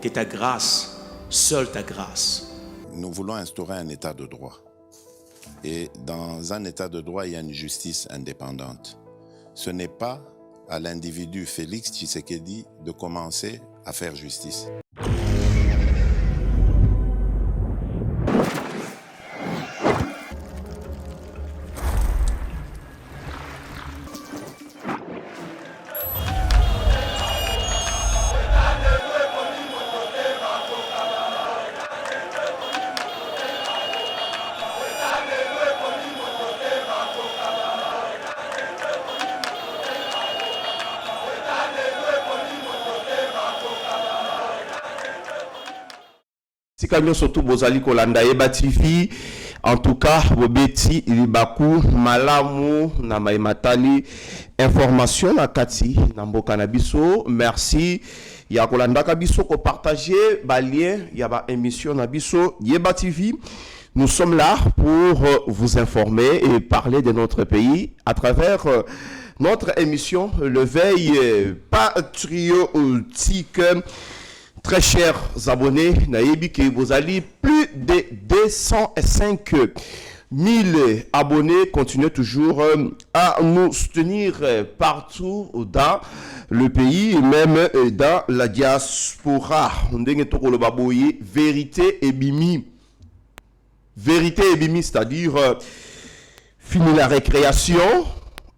que ta grâce, seule ta grâce. Nous voulons instaurer un état de droit. Et dans un état de droit, il y a une justice indépendante. Ce n'est pas à l'individu Félix Tshisekedi de commencer à faire justice. Camion surtout Bozali Kolanda Eba TV. En tout cas, Bobeti Ilibaku Malamu na Matali information na kati na mboka na biso. Merci ya Kolanda Kabiso ko partager ba lien ya ba émission na biso Eba TV. Nous sommes là pour vous informer et parler de notre pays à travers notre émission Le Veille patriotique. Très chers abonnés, Naïbi que vous allez plus de 205 000 abonnés. Continuez toujours à nous soutenir partout dans le pays et même dans la diaspora. Vérité et bimi. Vérité et bimi, c'est-à-dire fini la récréation.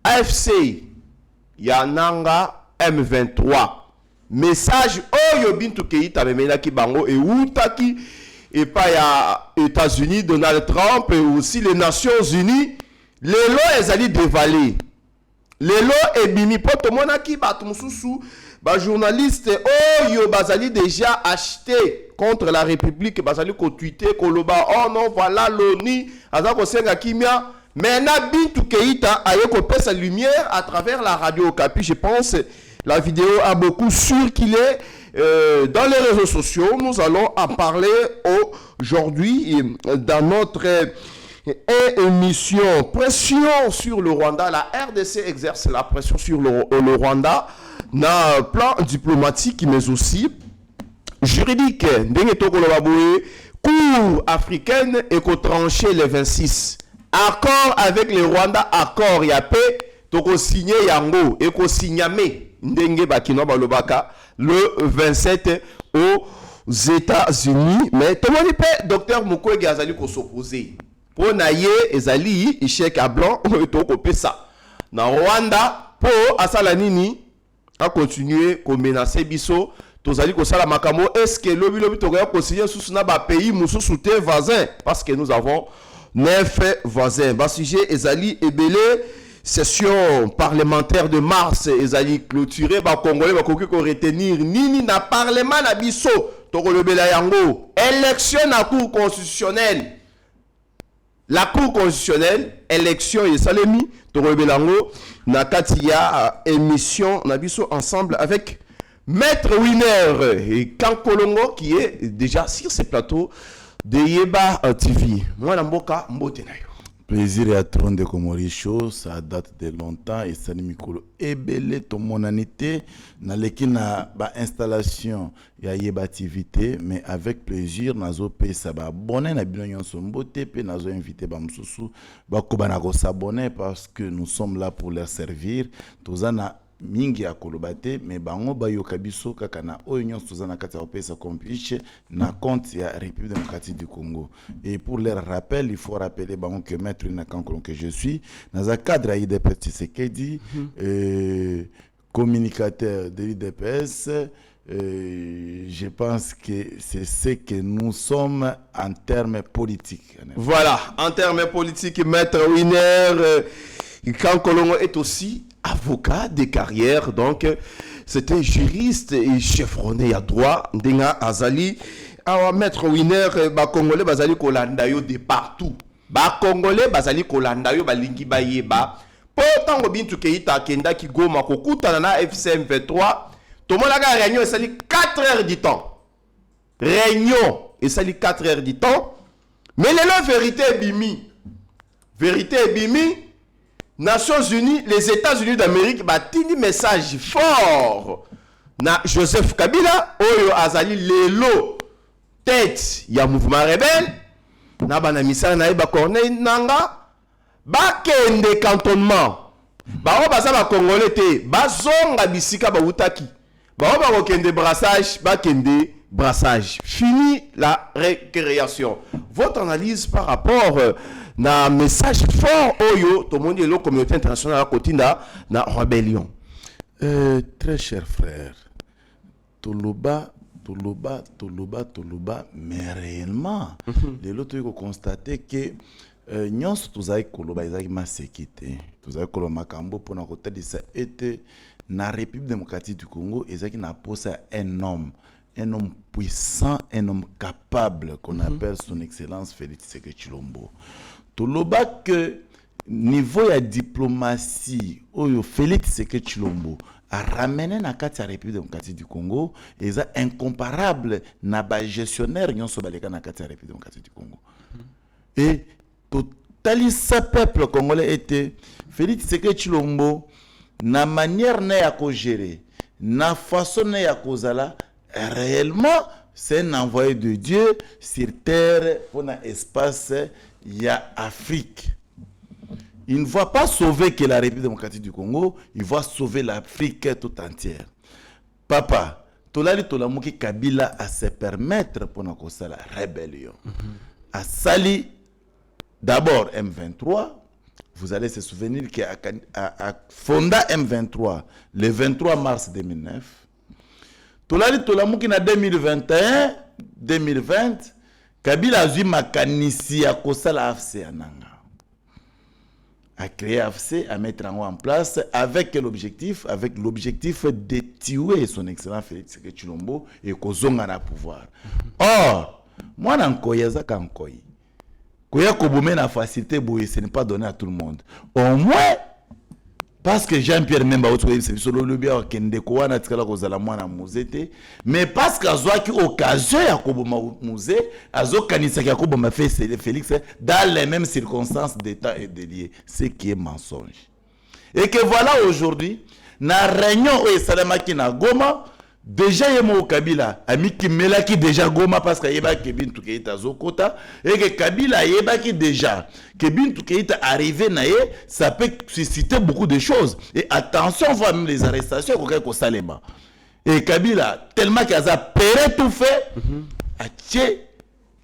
AFC Yananga M23. Message Oyo Bintou Keïta Memenaki Bango et Outaki et pas ya États-Unis, Donald Trump et aussi les Nations Unies. Les lois elles allaient dévaler. Les lois et bimi poto monaki batumususu ba journaliste Oyo bazali déjà acheté contre la République bazali ko tweeter koloba oh non voilà l'ONU azako senga kimia. Maintenant Bintou Keïta ayeko pesa lumière à travers la radio Okapi, je pense. La vidéo a beaucoup sûr qu'il est dans les réseaux sociaux. Nous allons en parler aujourd'hui dans notre émission. Pression sur le Rwanda. La RDC exerce la pression sur le Rwanda dans le plan diplomatique mais aussi juridique. Cour africaine et qu'on tranché le 26. Accord avec le Rwanda, accord y a paix. Toko signé yango et ko signamé ndenge bakino balobaka le 27 aux États-Unis. Mais tout le monde peut docteur Mukwege azali ko s'opposer pour naye ezali échec à blanc toko pesa na Rwanda pour asala nini a continuer ko menacer biso tozali ko sala makamo. Est-ce que lobi to ko signer sous na ba pays mususu te voisin parce que nous avons 9 voisins. Ba sujet ezali ebele. Session parlementaire de mars, ils allaient clôturer, les Congolais vont retenir Nini na parlement na biso, Togolobela yango, élection na cour constitutionnelle. La cour constitutionnelle, élection et salemi, Togolobela yango, na katia émission na biso ensemble avec Maître Winner et Kankolongo qui est déjà sur ce plateau de Yeba TV. Moi, Namboka, Mbotenayo. Plaisir à trône de Komori Show, ça date de longtemps et ça mikolo ebele to monanité na leki na ba installation ya Yeba activité mais avec plaisir nazo pe ça ba abonner na bino nyonso mbote pe nazo inviter ba mususu ba ko bana ko s'abonner parce que nous sommes là pour leur servir tozana mingi ya kolobate mais bango bayoka biso kaka na oyo nyonso tozana kati ya opesa complice na compte ya République démocratique du Congo. Et pour leur rappel, il faut rappeler bango que maître Nakankolon que je suis dans un cadre à IDPS Tshisekedi, communicateur de l'IDPS. Je pense que c'est ce que nous sommes en termes politiques. Voilà, en termes politiques, maître Winner Kankolongo est aussi avocat de carrière, donc c'était juriste et chevronné à droit. Ndenga Azali, maître Winner, Congolais bazali kolanda yo de partout. Congolais bazali kolanda yo balingi bayeba. Pourtant Bintou Keïta kenda ki goma kokuta na FCM 23. Tout le monde a réunion et sali 4 heures du temps. Réunion et sali 4 heures du temps. Mais la vérité est bimi. Vérité est bimi. Nations Unies, les États-Unis d'Amérique, batini message fort na Joseph Kabila oyo azali lelo tête ya mouvement rebelle na bana misala na ba Corneille Nanga bakende cantonnement bao baza ba congolais te bazonga bisika ba utaki bao ba kokende brassage bakende brassage. Fini la récréation. Votre analyse par rapport na message fort oyo tout le monde est la communauté internationale à côté na rébellion. Très cher frère, Toloba, mais réellement, les autres ont constaté que nous tous avons Koloba, ils ont sécurité. Tous avons Koloba Makambo pour nous côté de ça était na République démocratique du Congo, ils ont posé un homme puissant, un homme capable qu'on appelle son excellence Félix Tshisekedi Tshilombo. Toloba que niveau de diplomatie, Félix Tshisekedi Tshilombo a ramené na kati ya République démocratique du Congo, et ça incomparable na ba gestionnaire nyonso baleka na kati ya République démocratique du Congo. Et totalisa peuple congolais était Félix Tshisekedi Tshilombo na manière na ya ko gérer, na façon na ya kozala réellement c'est un envoyé de Dieu sur terre pour un espace ya Afrique. Il ne va pas sauver que la République démocratique du Congo, il va sauver l'Afrique tout entière. Papa, tolali tolamuki Kabila a se permettre pour na la rébellion. A sali d'abord M23. Vous allez se souvenir qu'il a fondé M23 le 23 mars 2009. Tolali tolamuki na 2021, 2020, Kabila a eu makanisi à kosala AFC ananga. A créé AFC, à mettre en place avec quel objectif? Avec l'objectif de tuer son excellent Félix Tshisekedi Tshilombo et kozonga na pouvoir. Or, moi n'ankoya za kankoyi. Koya kobome na facilité boye, ce n'est pas donné à tout le monde. Au moins, parce que Jean-Pierre Memba otoye c'est solo lobi a kende ko wana tikala kozala mwana muzete, mais parce qu'azwaki occasion ya koboma muze, azokanisa ya koboma Félix dans les mêmes circonstances d'état et de lié, ce qui est mensonge. Et que voilà aujourd'hui, na réunion au Salamaki na Goma, déjà Yemo Kabila ami Kimela qui déjà Goma parce que Yeba Kebin Toukeita Zokota et que Kabila Yeba qui déjà Kebin Toukeita arrivé naé, ça peut susciter beaucoup de choses. Et attention, voir même les arrestations qu'on Salema. Et Kabila tellement qu'il a péré tout fait, a tché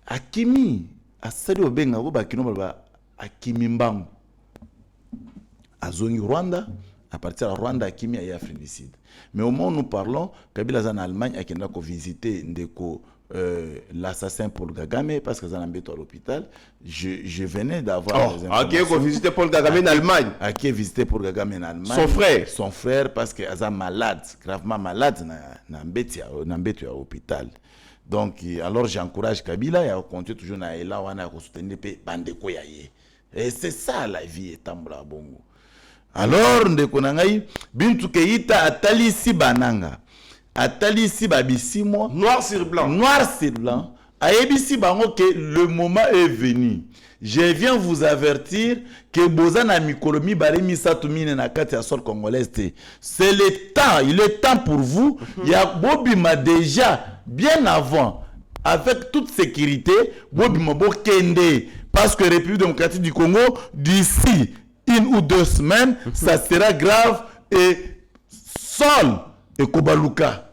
a Kimi a sali obenga go bakino ba a Kimi Mbangu a Zongi Rwanda. À partir de Rwanda, à Kimi et Afrique du Sud. Mais au moment où nous parlons, Kabila est en Allemagne, il a visité l'assassin Paul Kagame parce qu'il est à l'hôpital. Je venais d'avoir des informations. Qui a visité Paul Kagame en Allemagne? Qui a visité Paul Kagame en Allemagne? Son frère. Son frère parce qu'il est malade, gravement malade, à l'hôpital. Donc, alors j'encourage Kabila à continuer toujours à élan, à soutenir les bandeko yaye. Et c'est ça la vie, Tambla Bongo. Alors, ndeko nangai, Bintou Keïta atalisi bananga, atalisi babisimo, noir sur blanc. Noir sur blanc. Aebisi bango que le moment est venu. Je viens vous avertir que Bozana Mikolomi Baremi Satumine na kati ya sol congolaise. C'est le temps, il est temps pour vous. Il y a Bobima déjà, bien avant, avec toute sécurité, Bobima Bokende, parce que la République démocratique du Congo, d'ici 1 ou 2 semaines, ça sera grave et sol et Kobaluka.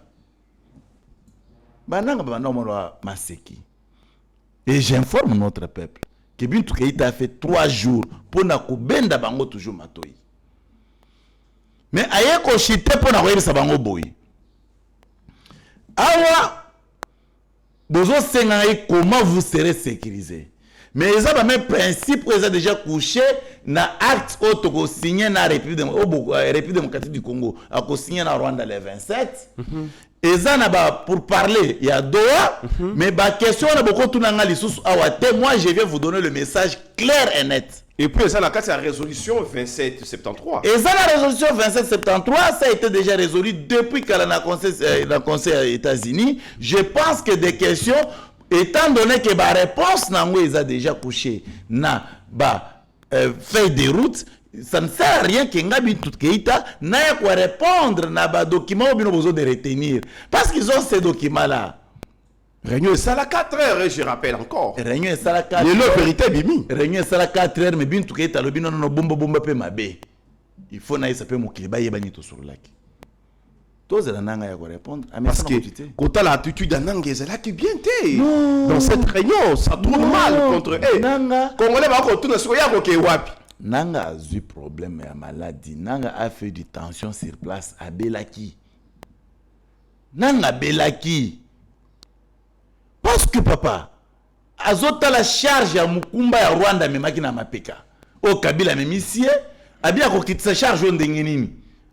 Et j'informe notre peuple que Bintou Keïta a fait 3 jours pour na kubenda bango toujours matoi. Mais aye ko chité pour na koyebisa bango boy. Awa bozo senga comment vous serez sécurisé. Mais ils ont le même principe qu'ils ont déjà couché dans l'acte auto signé dans la République démocratique du Congo, à signé dans Rwanda le 27. Et ça pour parler, il y a Doha, mais la question est beaucoup tout moi je viens vous donner le message clair et net. Et puis ça la résolution 2773. Et ça la résolution 2773, ça a été déjà résolu depuis qu'elle a le Conseil des États-Unis. Je pense que des questions étant donné que la réponse n'a déjà couché na feuille de route, ça ne sert à rien que Ngabi Keïta n'aille quoi répondre na ba documents ou bien besoin de retenir parce qu'ils ont ces documents là. Réunion ça la 4 heures, je rappelle encore. Réunion ça la 4 heures. Le vérité bimi. Réunion ça la 4 heures mais bien Keïta le bino no bomba pe mabe. Il faut naï saper mon kiliba yebani to sur lac. Tous les nanga ya quoi répondre. Parce que quand tu as l'attitude d'Ananga, c'est là qui bien t'es. Dans cette réunion, ça tourne mal contre eux. Nanga. Congolais va retourner sur Yakoke Wapi. Nanga a eu problème à maladie. Nanga a fait du tension sur place à Belaki. Nanga Belaki. Parce que papa, azota la charge à Mukumba ya Rwanda memaki na mapeka. O Kabila memisie, abia ko kitsa charge on dengenini.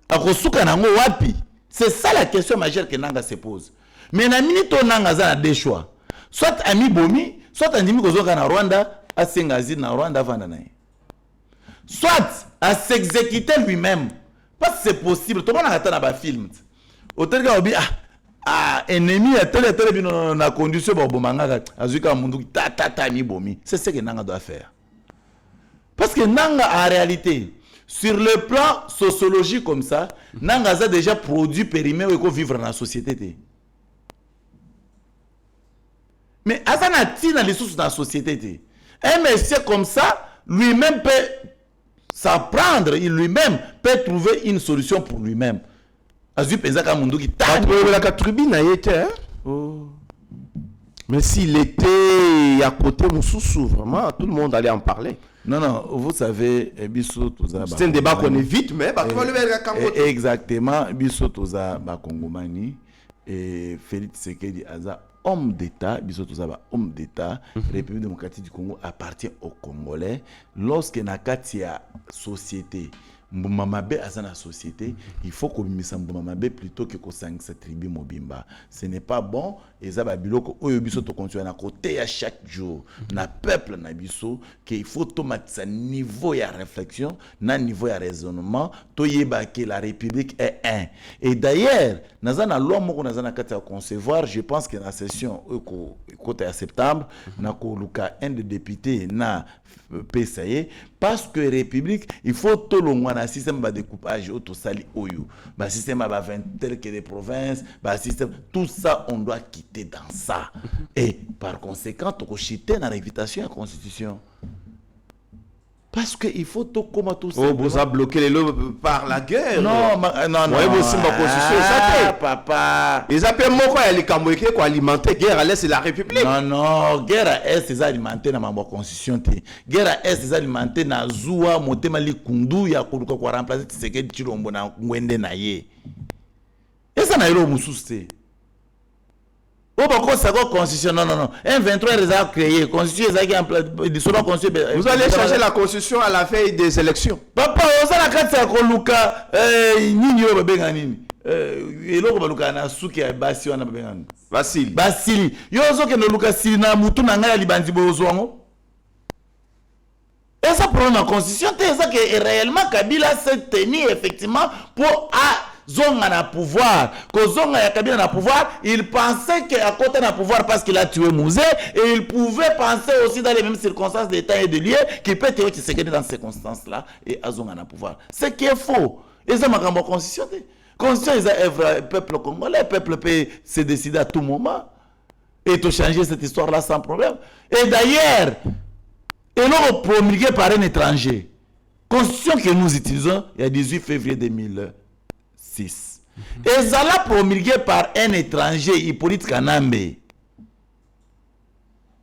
Akosuka nango wapi? C'est ça la question majeure que Nanga se pose. Mais na minute Nanga za na deux choix. Soit ami bomi, soit andimi kozoka na Rwanda, asengazi na Rwanda vanda na. Soit à s'exécuter lui-même. Parce que c'est possible. Tout le monde a attendu un film. Autant que on ennemi à tel bino na condition pour bomanga azuka mundu ta mi bomi. C'est ce que Nanga doit faire. Parce que Nanga en réalité sur le plan sociologique comme ça, Nanga a déjà produit périmé et qu'on vivre dans la société. Mais Azana tina les sources dans la société. Un monsieur comme ça lui-même peut s'apprendre, il lui-même peut trouver une solution pour lui-même. Azu pezaka mundu ki ta la tribune a été mais s'il était à côté Moussoussou, vraiment tout le monde allait en parler. Non, vous savez, biso toza c'est un débat qu'on évite mais exactement, biso toza ba Kongomani et Félix Tshisekedi aza homme d'État, homme d'État, République démocratique du Congo appartient aux Congolais. Lorsque nakati ya société, Mbumamabe a la société, il faut qu'on mette Mbumamabe plutôt que qu'on s'en tribu mobimba. Ce n'est pas bon. Et ça va biloko oyobiso to continue à côté à chaque jour. Na peuple na biso qu'il faut automatiser niveau ya réflexion, na niveau ya raisonnement, to yeba que la République est un. Et d'ailleurs, nazana loi moko nazana kata concevoir, je pense que la session côté à septembre, na ko luka un des députés na PSAE parce que République, il faut tout le monde un système de découpage auto sali oyo, ba système ba 20 tel que des provinces, ba système tout ça on doit quitter dans ça. Et par conséquent, tu peux chiter dans l'invitation à la Constitution. Parce qu'il faut tout comme tout ça. Vous avez bloqué les lois par la guerre. Non. Papa. Ils appellent moi les Kamouéké pour alimenter guerre à l'Est et la République. Non. Guerre à l'Est, c'est alimenter dans ma constitution. Guerre à l'Est, c'est alimenter dans Zoua, Motema Likundu, Yakuruka pour remplacer Tshisekedi Tshilombo na Ngwende Naye. Et ça n'a eu le moussouste. Constitution, non. Un 23 les a créé. Constitution, vous allez changer la constitution à la veille des élections. Papa, on a la carte à Luka. Nini yo babenga nini? Eloko baluka na suki ya basi wana babenga. Basili. Yo zo ke no Luka sili na mutu na ngai libandi bozwango. Et ça prend la constitution, c'est ça que réellement Kabila s'est tenu effectivement pour Zonga na pouvoir, que Zonga ya Kabila na pouvoir, il pensait qu'à côté na pouvoir parce qu'il a tué Mouzé, et il pouvait penser aussi dans les mêmes circonstances d'état et de lieu qu'il peut être Tshisekedi dans ces circonstances-là et à Zonga na pouvoir. Ce qui est faux. Et ça m'a quand même constitution. Constitution, le peuple congolais, le peuple peut se décider à tout moment et de changer cette histoire-là sans problème. Et d'ailleurs, et non promulgué par un étranger. Constitution que nous utilisons, il y a 18 février 2006. Et ça l'a promulgué par un étranger, Hippolyte Kanambe.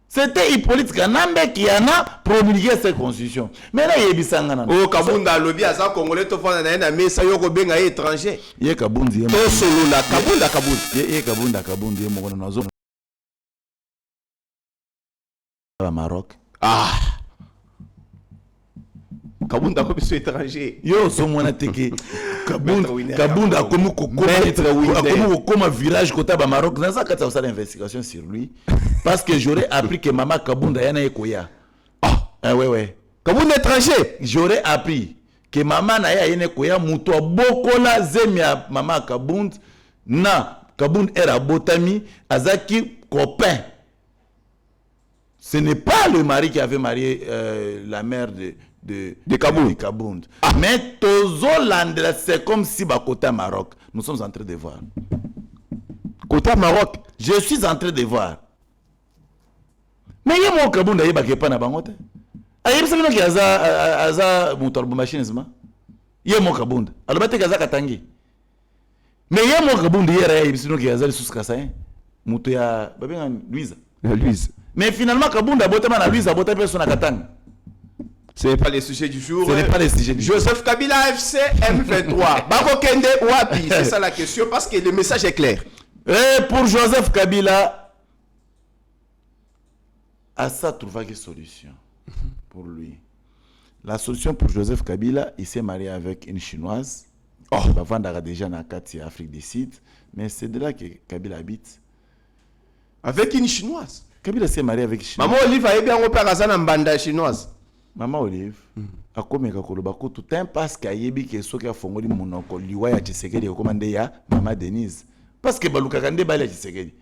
C'était Hippolyte Kanambe qui en a promulgué cette constitution. Mais là, il y a Bissangana. Oh, Kabunda lobby à ça, Congolais, tu fais un ami, ça y est, benga étranger. Il y a Kabundi. Tout solo là, Kabunda. Il y a Kabundi, il y a Maroc. Kabunda comme ce étranger. Yo so mona teke Kabunda comme village côté ba Maroc dans ça quand ça l'investigation sur lui parce que j'aurais appris que maman Kabunda yana ekoya. Ouais. Kabunda étranger. J'aurais appris que maman na yana ekoya muto bokola zemia maman Kabunda na Kabunda era botami azaki copain. Ce n'est pas le mari qui avait marié la mère de Kabound. Mais Tozoland, c'est comme si côté Maroc. Nous sommes en train de voir. Côté Maroc, je suis en train de voir. Mais il y a mon Kabound à Yéba qui est pas na bangote. Aïe, c'est le qui a motor machine. Il y a mon Kabound. Alors, tu as Katangi. Mais il y a mon Kabound hier, c'est le qui a sous Kassaï. Moutoya, Louise. Louise. Mais finalement, Kabound a boté à Louise, a boté personne à Katang. Ce n'est pas le sujet du jour. Ce n'est pas le sujet du jour. Joseph Kabila FC M23. Bako Kende Wapi. C'est ça la question parce que le message est clair. Et pour Joseph Kabila, à ça trouver une solution pour lui. La solution pour Joseph Kabila, il s'est marié avec une chinoise. Oh, avant d'avoir déjà dans Afrique du Sud, mais c'est de là que Kabila habite. Avec une chinoise. Kabila s'est marié avec une chinoise. Maman Olive a bien repéré à une bande chinoise. Maman Olive, a comme Kakoloba, tout un parce qu'il y a des gens qui ont fait mon liwa ya Tshisekedi recommandé ya Maman Denise. Parce que Baluka Kande bala Tshisekedi.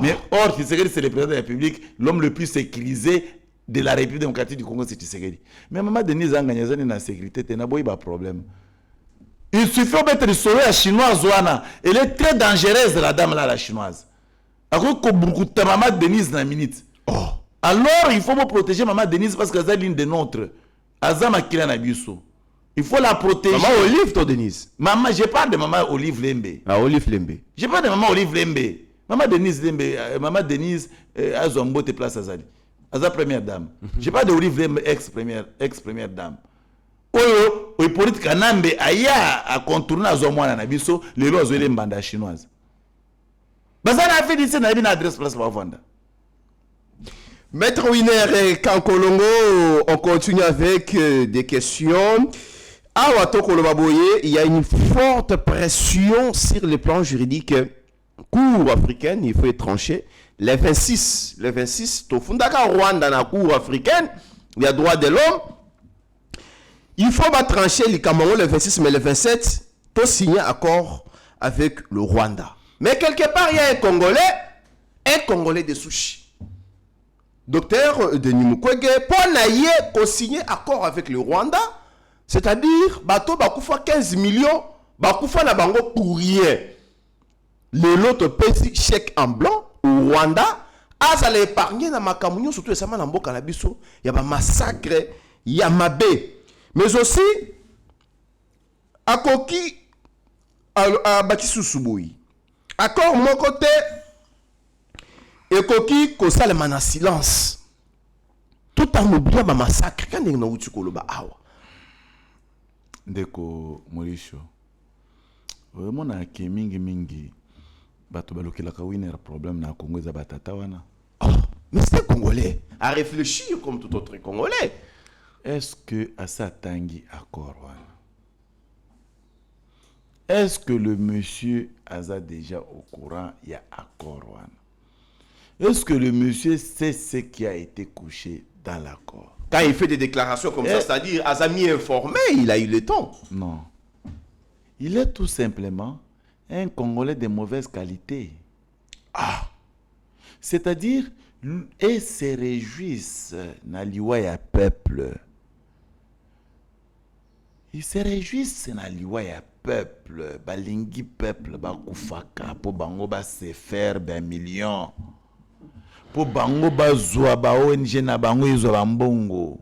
Mais or Tshisekedi c'est le président de la République, l'homme le plus sécurisé de la République démocratique du Congo, c'est Tshisekedi. Mais Maman Denise a gagné dans la sécurité, il n'y a pas de problème. Il suffit de mettre sauver la chinoise. Elle est très dangereuse, la dame là, la chinoise. Alors que beaucoup de Maman Denise dans la minute. Oh. Alors il faut protéger Maman Denise parce qu'elle est l'une des nôtres. Azama Kila Nabiuso. Il faut la protéger. Maman Olive, toi Denise. Maman, je parle de Maman Olive Lembe. Ah, Olive Lembe. Je parle de Maman Olive Lembe. Maman Denise Lembe. Maman Denise a Zombo te place Azali. Aza première dame. Je parle de Olive Lembe, ex-première dame. Oyo, Hippolyte Kanambe aya a contourné à Zomwana Nabiso, les lois de l'embanda chinoise. Bazana a fait d'ici na une adresse place pour vendre. Maître Winer et Kankolongo, on continue avec des questions. À Watoko Lobaboye, il y a une forte pression sur le plan juridique. Cour africaine, il faut être tranché. Les 26, au Fundaka Rwanda, dans la Cour africaine, il y a droit de l'homme. Il faut pas trancher les Cameroun le 26, mais le 27, tout signer accord avec le Rwanda. Mais quelque part, il y a un Congolais de sushi. Docteur Denis Mukwege, pour naïe, qu'on signe accord avec le Rwanda, c'est-à-dire, bateau bakoufa 15 millions, bakoufa na bango pour rien. Le lot petit chèque en blanc au Rwanda, à l'épargner dans ma camunion, surtout les samans en boka na biso, il y a un massacre, il y a Mabé. Mais aussi, à Koki, à Batisu Souboui. Accord, mon côté, et Koki, qu'on s'alème en silence. Tout en oubliant ma massacre, quand il y a un outil koloba awa. Ndeko Morisho. Vraiment, na ke mingi. Bato baloki la kawine problème na Congo za batata wana. Oh, mais c'est Congolais. À réfléchir comme tout autre Congolais. Est-ce que Assa Tangi accord wana? Est-ce que le monsieur a déjà au courant il y a accord wana? Est-ce que le monsieur sait ce qui a été couché dans l'accord? Quand il fait des déclarations comme ça, c'est-à-dire Azami informé, il a eu le temps. Non. Il est tout simplement un Congolais de mauvaise qualité. Ah. C'est-à-dire, et se réjouissent na liwa ya peuple. Ils se réjouissent na liwa ya peuple. Balingi peuple bakufaka po bango ba se faire ben million. Pour bango bazwa ba ONG na bango izo bambongo.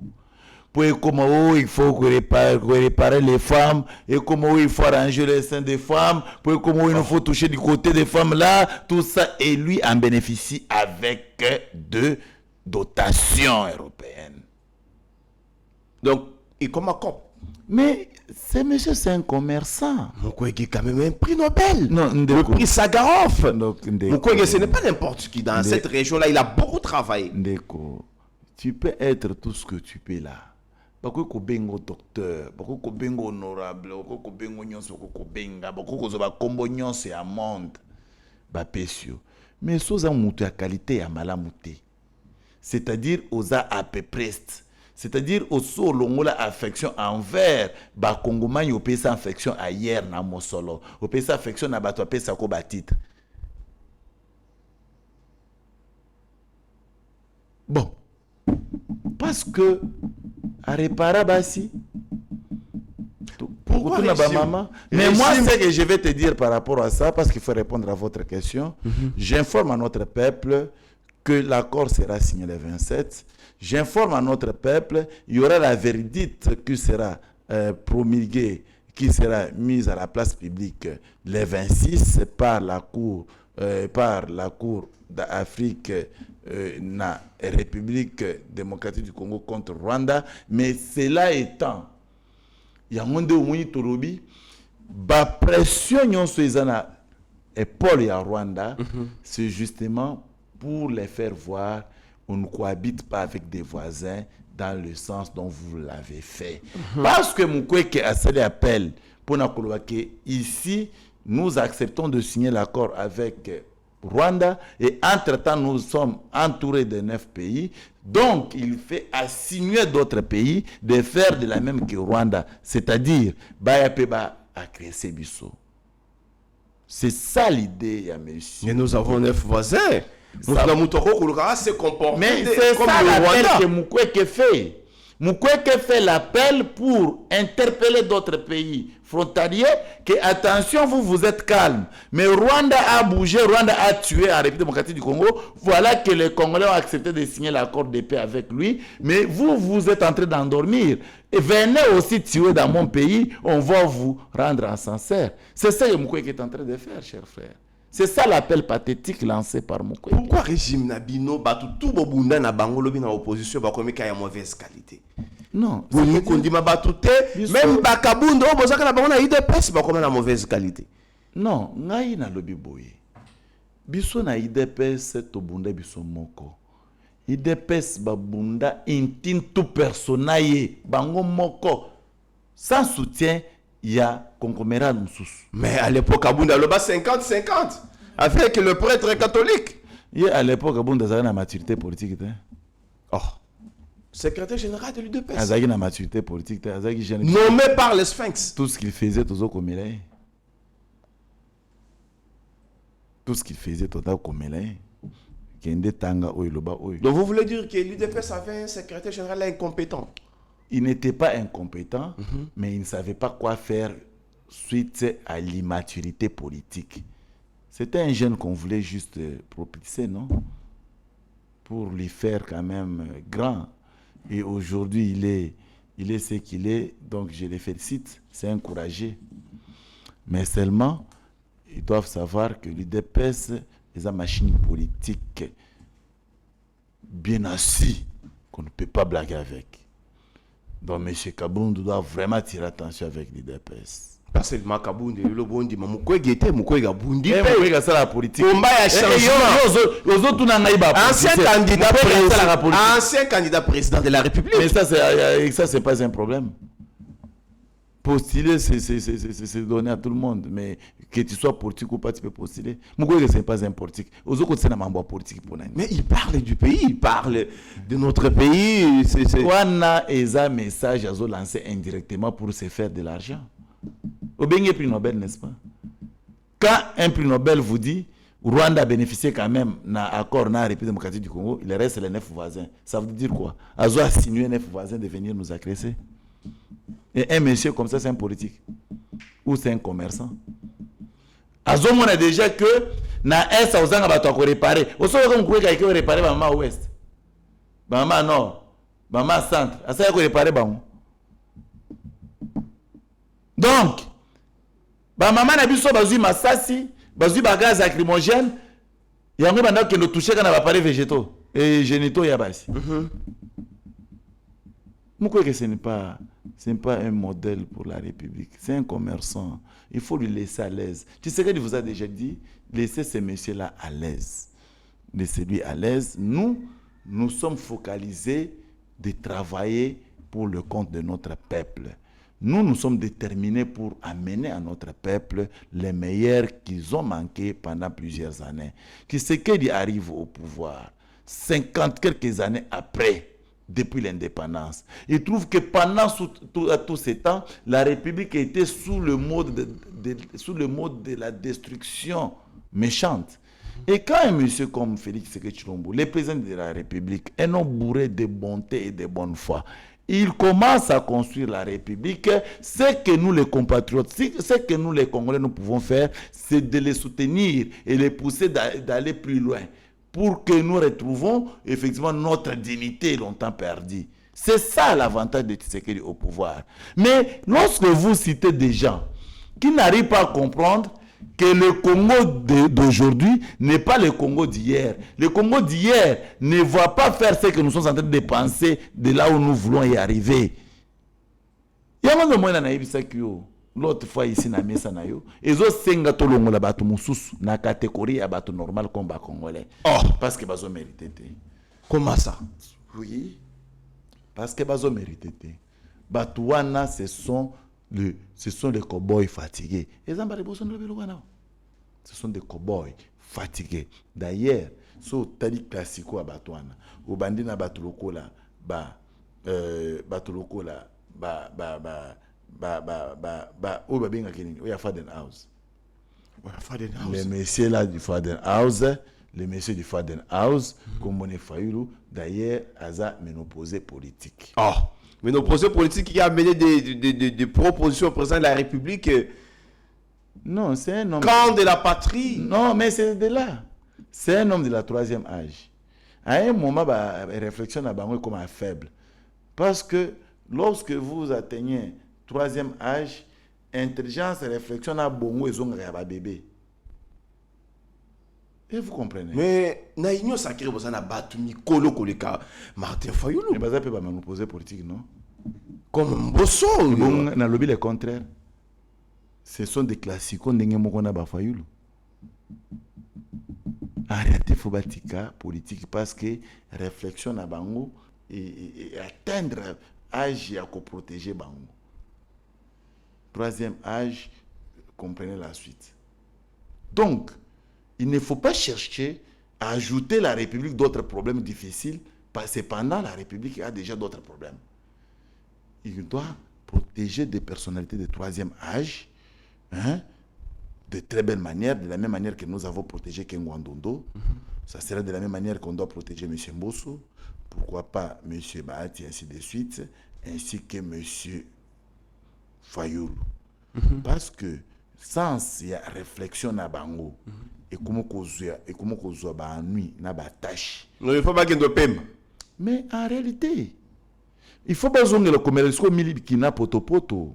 Pour comment il faut réparer les femmes et comment il faut arranger les seins des femmes, pour comment il faut toucher du côté des femmes là, tout ça et lui en bénéficie avec de dotations européennes. Donc il comme un cop. Mais ce monsieur c'est un commerçant. Mukwege quand même un prix Nobel. Non, le prix Sagarov. Mukwege ce n'est pas n'importe qui dans cette région-là. Il a beaucoup travaillé. Ndeko, tu peux être tout ce que tu peux là. Bako ko bengo docteur, bako ko bengo honorable, bako ko bengo nyonso ko benga, bako ko zoba kombo nyonso ya monde. Ba pesio. Mais soza mutu ya qualité ya malamu te. C'est-à-dire oza à peu près. C'est-à-dire au solongola affection envers ba kongomani opesa affection ailleurs na mosolo. Opesa affection na bato pesa ko ba titre. Bon. Parce que à réparer basi. Pourquoi maman? Mais moi, ce que je vais te dire par rapport à ça, parce qu'il faut répondre à votre question, j'informe à notre peuple que l'accord sera signé le 27. J'informe à notre peuple, il y aura la verdict qui sera promulguée, qui sera mise à la place publique le 26 par la Cour d'Afrique, la République démocratique du Congo contre Rwanda. Mais cela étant, il y a un monde où il y a pression et Paul à Rwanda, c'est justement pour les faire voir on ne cohabite pas avec des voisins dans le sens dont vous l'avez fait. Parce que Mukwege a fait l'appel pour nous que ici, nous acceptons de signer l'accord avec Rwanda et entre-temps, nous sommes entourés de 9 pays. Donc, il fait assigner d'autres pays de faire de la même que Rwanda. C'est-à-dire, Bayapeba a créé Bisso. C'est ça l'idée, monsieur. Mais nous avons 9 voisins. Mais c'est ça l'appel que Mukwege fait. Mukwege fait l'appel pour interpeller d'autres pays frontaliers que, attention, vous êtes calme. Mais Rwanda a bougé, Rwanda a tué en République démocratique du Congo. Voilà que les Congolais ont accepté de signer l'accord de paix avec lui. Mais vous êtes en train d'endormir. Et venez aussi tuer dans mon pays, on va vous rendre insincère. C'est ça que Mukwege est en train de faire, chers frères. C'est ça l'appel pathétique lancé par Mukwege. Pourquoi le régime Nabino, tout le monde na bangolo na opposition, comme il y a mauvaise qualité? Non. Même Bakabundo, on a IDPS, comme la mauvaise qualité. Non, ngai na lobi boye. Biso na IDPS to bunda biso moko. IDPS babunda intine tout personnaye bango moko. Sans soutien, il y a Concoméra Moussous. Mais à l'époque, Abunda Loba 50-50 avec le prêtre catholique. À l'époque, Abunda avait une maturité politique. Oh, secrétaire général de l'UDPS. Il avait une maturité politique. Nommé par les Sphinx. Tout ce qu'il faisait, tout comme il Tout ce qu'il faisait, tout comme il Donc vous voulez dire que l'UDPS avait un secrétaire général incompétent? Il n'était pas incompétent, mais il ne savait pas quoi faire suite à l'immaturité politique. C'était un jeune qu'on voulait juste propulser, non? Pour lui faire quand même grand. Et aujourd'hui, il est ce qu'il est, donc je le félicite, c'est encouragé. Mais seulement, ils doivent savoir que l'UDPS est une machine politique bien assise, qu'on ne peut pas blaguer avec. Donc, M. Kabound doit vraiment tirer attention avec l'IDPS. Pas seulement Kabound, le Bondi, mais Mukwege était Mukwege Bundi. Mukwege c'est la politique. Combat a changé. Ancien candidat président de la République. Mais ça, c'est pas un problème. Postuler, c'est donner à tout le monde. Mais que tu sois politique ou pas, tu peux postuler. Mukwege, ce n'est pas un politique. Mais il parle du pays, il parle de notre pays. On a un message à lancer indirectement pour se faire de l'argent. Au bien prix Nobel, n'est-ce pas? Quand un prix Nobel vous dit Rwanda a bénéficié quand même d'un accord dans la République démocratique du Congo, il reste les 9 voisins. Ça veut dire quoi? Azo a signé 9 voisins de venir nous agresser. Et un monsieur comme ça, c'est un politique. Ou c'est un commerçant. Azo, on a déjà que na est aux gens à réparer. Au sein de vous pouvez réparer maman ouest, maman nord, maman centre. À ça, il faut réparer maman. Donc, maman n'a vu ça, bazu masasi, bazu bagaz lacrymogène. Il y a un moment que nous touchons quand on appareil végétaux et génitaux yabasi. Pourquoi que ce n'est pas un modèle pour la République? C'est un commerçant. Il faut lui laisser à l'aise. Tu sais qu'il vous a déjà dit, laissez ces messieurs-là à l'aise. Laissez-lui à l'aise. Nous sommes focalisés de travailler pour le compte de notre peuple. Nous sommes déterminés pour amener à notre peuple les meilleurs qu'ils ont manqués pendant plusieurs années. Qui ce qu'il arrive au pouvoir 50 quelques années après, depuis l'indépendance. Il trouve que pendant tout ce temps, la République était sous le mode de la destruction méchante. Et quand un monsieur comme Félix Tshisekedi Tshilombo, le président de la République, un homme bourré de bonté et de bonne foi, Il commence à construire la République. Ce que nous, les compatriotes, ce que nous, les Congolais, nous pouvons faire, c'est de les soutenir et les pousser d'aller plus loin pour que nous retrouvons effectivement notre dignité longtemps perdue. C'est ça l'avantage de Tshisekedi au pouvoir. Mais lorsque vous citez des gens qui n'arrivent pas à comprendre que le Congo d'aujourd'hui n'est pas le Congo d'hier. Le Congo d'hier ne va pas faire ce que nous sommes en train de penser de là où nous voulons y arriver. Il y a un moment où l'autre fois ici na mesa na yo ezo senga to longola bato mususu na catégorie ya bato normal comme ba congolais. Oh, Parce que bazo mérité. comment ça? Oui. Parce que bazo mérité. Batouana ce sont les cow-boys fatigués. Ce sont des cow-boys fatigués. D'ailleurs, so tali classico à Batouana. Au bandi na batulokola au babinga kenini au ya Faden House. Les messieurs là du Faden House, les messieurs du Faden House, comme on est Fayoulou, d'ailleurs, Aza ménopausé politique. Oh, mais nos procès politiques qui a mené des propositions au président de la République. Non, c'est un homme. Quand de la patrie. Non, mais c'est de là. C'est un homme de la troisième âge. À un moment, réflexion à Bango comme un faible. Parce que lorsque vous atteignez troisième âge, intelligence et réflexion à Bongo et Zonga à bébé. Et vous comprenez? Mais na union sacrée vous en a battu Mikolo Koleka Martin Fayoulou. Mais ça peut pas nous poser politique, non? Comme Bosso. Bon, dans le lobby le contraire. Ce sont des classiques on n'engage moko na ba Fayoulou. Arrêtez Fobatika politique parce que réflexion à Bango et atteindre âge à protéger Bango. Troisième âge, comprenez la suite. Donc, il ne faut pas chercher à ajouter la République d'autres problèmes difficiles, parce que pendant la République, il y a déjà d'autres problèmes. Il doit protéger des personnalités de troisième âge, de très belle manière, de la même manière que nous avons protégé Kengwandondo. Ça serait de la même manière qu'on doit protéger M. Mbosso, pourquoi pas M. Bahati, ainsi de suite, ainsi que M. Fayoulou. Parce que sans il y a réflexion à Bango, et comment qu'on soit ba nuit na ba tâche. Non, il faut pas qu'il ne pème. Mais en réalité, il faut pas zonger le commerce comme mili kina poto poto.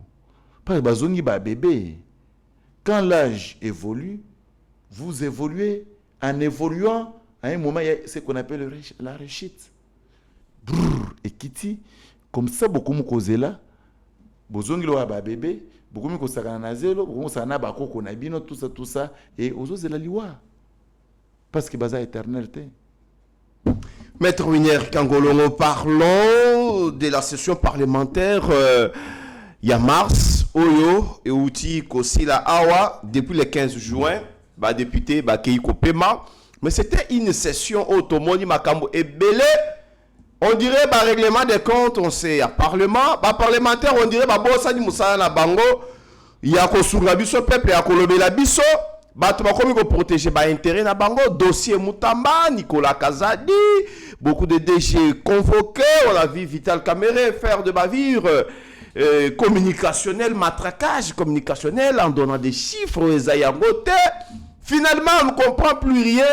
Pas ba zongi ba bébé. Quand l'âge évolue, vous évoluez en évoluant. À un moment, il y a ce qu'on appelle la réussite. Et Kiti, comme ça, beaucoup de causes là. Bozongi lo ba bébé, beaucoup de sakana na zelo, beaucoup sakana ba koko na bino, tout ça, et aux autres la liwa. Parce que baza éternalité. Maître Winer Kangolongo, parlons de la session parlementaire. Il y a mars, Oyo, et Outi Kosila Awa, depuis le 15 juin, bah député, bah Keiko Pema. Mais c'était une session automoni Makambo et Belé. On dirait bah règlement des comptes, on sait, à parlement, bah parlementaire, on dirait bah bossa di Moussa na bango, il y a kosunga biso peuple, il y a kolobela biso, bah tu vas comme protéger bah intérêt na bango, dossier Moutamba, Nicolas Kazadi, beaucoup de DG convoqués, on a vu Vital Kamere faire de bavure communicationnel, matraquage communicationnel en donnant des chiffres aux Zayangote. Finalement, on ne comprend plus rien.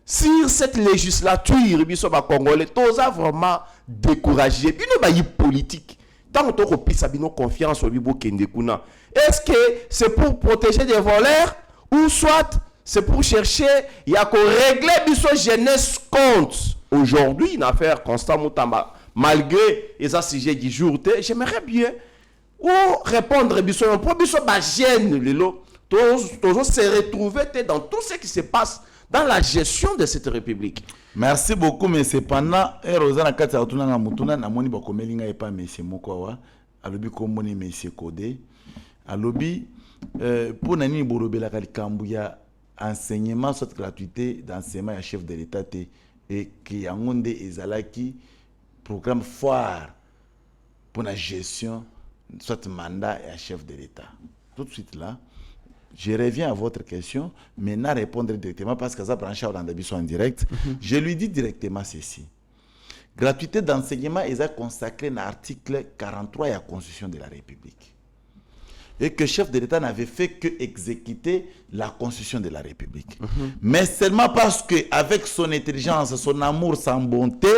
Sur cette législature, biso ba Congolais, tous a vraiment découragé. Bino ba yi politique. Tant que tu as bino confiance au bibo kende kuna. Est-ce que c'est pour protéger des voleurs ou soit c'est pour chercher il y a qu'on régler biso jeunesse compte. Aujourd'hui, une affaire Constant Moutamba, malgré les sujets du jour, j'aimerais bien ou répondre biso pour biso ba jeune lelo. Tous se retrouver dans tout ce qui se passe dans la gestion de cette république. Merci beaucoup, mais cependant, Rosana Kata Otuna Mutuna, Namoni Bokomelinga et pas M. Mokowa, Alobi Komoni M. Kodé, Alobi, pour Nani Borobela Kambouya, enseignement, soit gratuité d'enseignement à chef de l'État, et qui a un Ezalaki, programme phare pour la gestion, soit mandat et à chef de l'État. Tout de suite là. Je reviens à votre question, mais n'a répondre directement parce que ça branche dans des en direct. Je lui dis directement ceci. gratuité d'enseignement est consacrée dans l'article 43 de la Constitution de la République. Et que le chef de l'État n'avait fait que exécuter la Constitution de la République. Mais seulement parce qu'avec son intelligence, son amour, sa bonté,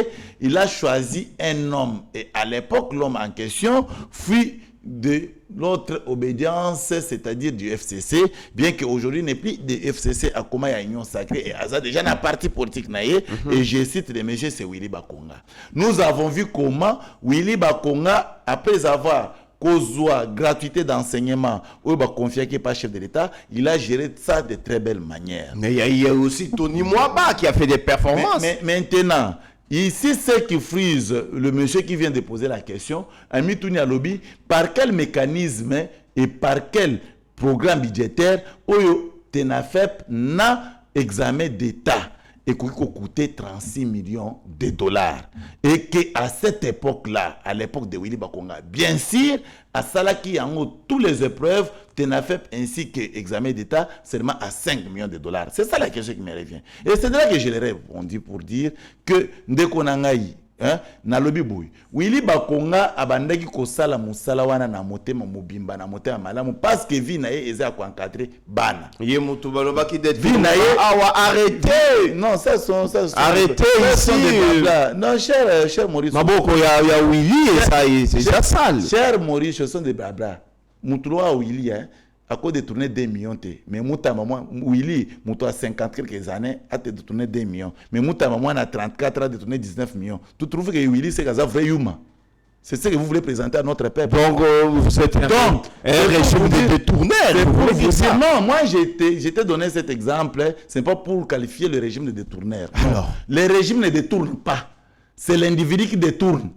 il a choisi un homme. Et à l'époque, l'homme en question fut de l'autre obédience, c'est-à-dire du FCC, bien qu'aujourd'hui n'est plus de FCC à comment il y a union sacrée et Aza déjà un parti politique naïe, et je cite les messieurs, c'est Willy Bakonga. Nous avons vu comment Willy Bakonga, après avoir causé gratuité d'enseignement, ou confié qu'il n'est pas chef de l'État, il a géré ça de très belle manière. Mais il y a aussi Tony Mwaba qui a fait des performances. Mais maintenant, ici, ce qui frise le monsieur qui vient de poser la question, Ami Touni Alobi, par quel mécanisme et par quel programme budgétaire Oyo Tenafep n'a examen d'État et qui coûtait 36 millions de dollars. Et qu'à cette époque-là, à l'époque de Willy Bakonga, bien sûr, à Salaki, en haut, toutes les épreuves, Tenafep ainsi que examen d'État, seulement à 5 millions de dollars. C'est ça la question qui me revient. Et c'est de là que je leur ai répondu pour dire que Ndekonangaï, nalobi boy Willy Bakonga abandaki kosala musala wana na motema mobimba na motema malamu parce que vie na ye eza ko encadrer bana ye mutu baloba ki d'être vie na ye awa arrêtez non ça arrêtez ici non cher Maurice maboko ya Willy et ça c'est déjà sale cher Maurice ce sont des blabla mutulo Willy à cause de tourner 2 millions mais muta maman Willy muto a 50 quelques années a te tourner 2 millions mais muta maman a 34 ans de tourner 19 millions tu trouves que Willy c'est un vrai humain c'est ce que vous voulez présenter à notre peuple donc vous êtes un régime de détourneurs non moi j'étais donné cet exemple c'est pas pour qualifier le régime de détourneur le régime ne détourne pas c'est l'individu qui détourne.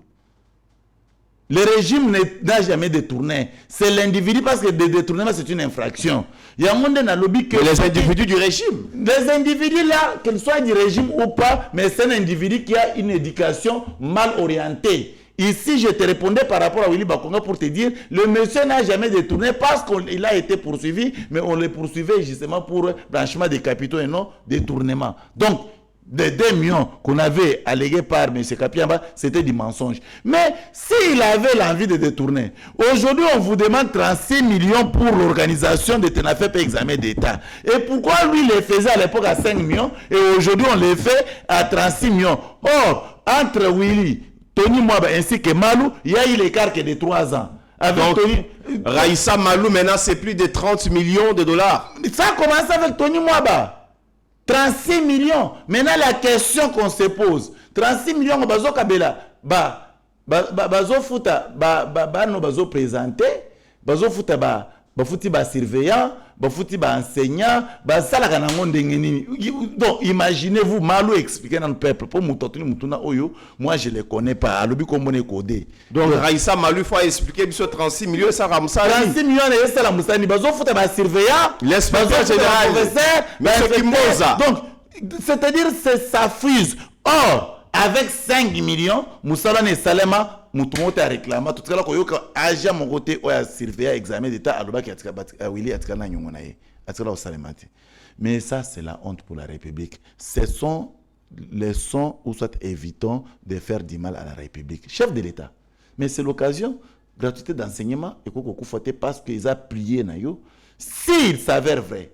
Le régime n'a jamais détourné. C'est l'individu parce que le détournement c'est une infraction. Il y a un monde dans le lobby que les individus du régime. Les individus là, qu'ils soient du régime ou pas, mais c'est un individu qui a une éducation mal orientée. Ici, je te répondais par rapport à Willy Bakonga pour te dire, le monsieur n'a jamais détourné parce qu'il a été poursuivi, mais on le poursuivait justement pour blanchiment des capitaux et non détournement. Donc, des 2 millions qu'on avait allégués par M. Kapiamba, c'était du mensonge. Mais s'il avait l'envie de détourner, aujourd'hui on vous demande 36 millions pour l'organisation de Tenafep examen d'État. Et pourquoi lui il les faisait à l'époque à 5 millions et aujourd'hui on les fait à 36 millions? Or, entre Willy, Tony Mwaba ainsi que Malou, il y a eu l'écart que de 3 ans. Avec donc, Tony, Raïssa Malou maintenant c'est plus de 30 millions de dollars. Ça a commencé avec Tony Mwaba. 36 millions. Maintenant, la question qu'on se pose, 36 millions, bazo kabela, bazo futa, no bazo présenté, bazo futa futi surveillant, futi enseignant, sala kana ngonde ngeni. Donc, imaginez-vous, Malou expliquer dans le peuple, pour Mutuna Oyo, moi je les connais pas, alobi komone codé. Donc, Raïssa Malou, il faut expliquer, sur 36 millions, ça ramsa. 36 millions, c'est la moussani, bazo futa surveillant, l'inspecteur général, monsieur Kimboza. Donc, c'est-à-dire, ça fuse. Or, avec 5 millions, Moussala ne salema, Moutomote a réclamé, tout à l'heure, agent mon côté, ou a surveillé examen d'État, alors qu'il y a Willy Atkana Nyongonaye, Atkana au Salemati. Mais ça, c'est la honte pour la République. Ce sont les sons ou soit évitons de faire du mal à la République. Chef de l'État. Mais c'est l'occasion, gratuité d'enseignement, et qu'on faut parce qu'ils ont plié, s'il s'avère vrai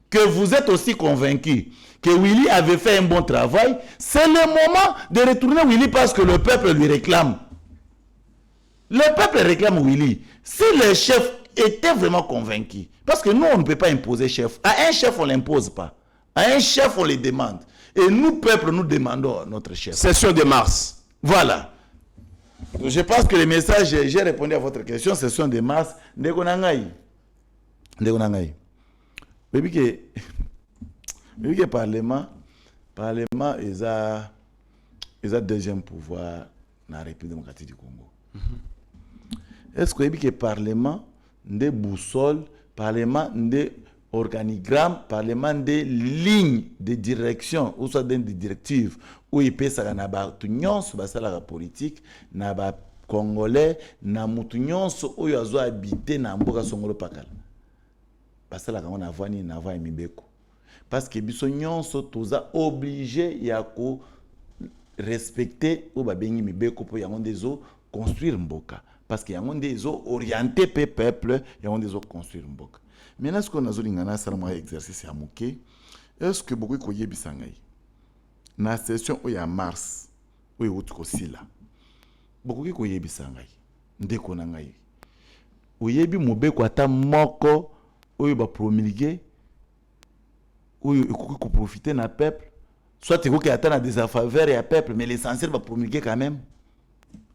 que vous êtes aussi convaincu que Willy avait fait un bon travail, c'est le moment de retourner Willy parce que le peuple lui réclame. Le peuple réclame Willy. Si le chef était vraiment convaincu, parce que nous, on ne peut pas imposer chef. À un chef, on ne l'impose pas. À un chef, on le demande. Et nous, peuple, nous demandons à notre chef. Session de mars. Voilà. Je pense que le message, j'ai répondu à votre question, session de mars. Ndekonangaï. Mais que Parlement est un deuxième pouvoir dans la République démocratique du Congo. Est-ce que le Parlement des boussole, Parlement des organigrammes, Parlement des lignes de direction, ou soit des directives, où il peut s'agir de la politique, na Congolais, na mutunyon, où il a habité na Mboka Songolo Pakal. Parce que là, on a vu na mibeko. Parce que biso nyonso toza obligé ya ko respecter ou babengi mibeko po yango ndezo construire mboka parce que yango ndezo orienter peuple yango ndezo construire mboka. Maintenant ce qu'on a zolingana ça moi exercice ya moké est-ce que beaucoup koyebisa ngai na session o ya mars o yout ko sila beaucoup koyebisa ngai ndeko na ngai oyebi mobeko ata moko oyo ba promulguer oyo ekoki ko profiter na peuple soit ekoki ata na défaveur ya peuple mais l'essentiel va promulguer quand même